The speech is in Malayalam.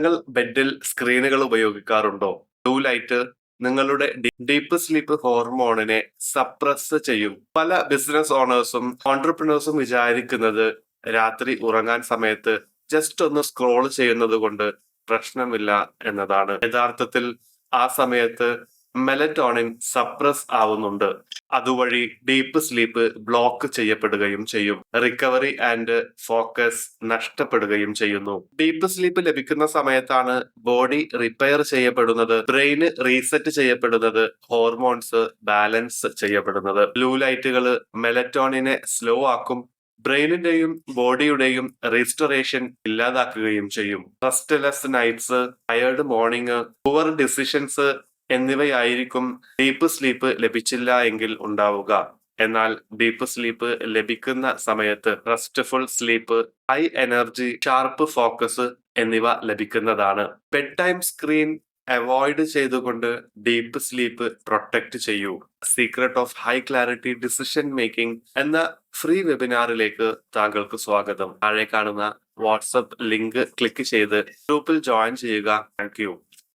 നിങ്ങൾ ബെഡിൽ സ്ക്രീനുകൾ ഉപയോഗിക്കാറുണ്ടോ? ബ്ലൂ ലൈറ്റ് നിങ്ങളുടെ ഡീപ്പ് സ്ലീപ്പ് ഹോർമോണിനെ സപ്രസ് ചെയ്യും. പല ബിസിനസ് ഓണേഴ്സും ഓൺടർപ്രണേഴ്സും വിചാരിക്കുന്നത് രാത്രി ഉറങ്ങാൻ സമയത്ത് ജസ്റ്റ് ഒന്ന് സ്ക്രോൾ ചെയ്യുന്നത് കൊണ്ട് പ്രശ്നമില്ല എന്നതാണ്. യഥാർത്ഥത്തിൽ ആ സമയത്ത് മെലറ്റോണിൻ സപ്രസ് ആവുന്നുണ്ട്. അതുവഴി ഡീപ്പ് സ്ലീപ്പ് ബ്ലോക്ക് ചെയ്യപ്പെടുകയും ചെയ്യും. റിക്കവറി ആൻഡ് ഫോക്കസ് നഷ്ടപ്പെടുകയും ചെയ്യുന്നു. ഡീപ്പ് സ്ലീപ്പ് ലഭിക്കുന്ന സമയത്താണ് ബോഡി റിപ്പയർ ചെയ്യപ്പെടുന്നത്, ബ്രെയിന് റീസെറ്റ് ചെയ്യപ്പെടുന്നത്, ഹോർമോൺസ് ബാലൻസ് ചെയ്യപ്പെടുന്നത്. ബ്ലൂ ലൈറ്റുകൾ മെലറ്റോണിനെ സ്ലോ ആക്കും, ബ്രെയിനിന്റെയും ബോഡിയുടെയും റീസ്റ്റോറേഷൻ ഇല്ലാതാക്കുകയും ചെയ്യും. Restless nights, tired morning, poor decisions എന്നിവയായിരിക്കും ഡീപ്പ് സ്ലീപ്പ് ലഭിച്ചില്ല എങ്കിൽ ഉണ്ടാവുക. എന്നാൽ ഡീപ്പ് സ്ലീപ്പ് ലഭിക്കുന്ന സമയത്ത് restful sleep, high energy, sharp focus എന്നിവ ലഭിക്കുന്നതാണ്. ബെഡ് ടൈം സ്ക്രീൻ അവോയ്ഡ് ചെയ്തുകൊണ്ട് ഡീപ്പ് സ്ലീപ്പ് പ്രൊട്ടക്ട് ചെയ്യൂ. Secret of high clarity decision making എന്ന ഫ്രീ വെബിനാറിലേക്ക് താങ്കൾക്ക് സ്വാഗതം. താഴെ കാണുന്ന വാട്സപ്പ് ലിങ്ക് ക്ലിക്ക് ചെയ്ത് ഗ്രൂപ്പിൽ ജോയിൻ ചെയ്യുക. Thank you.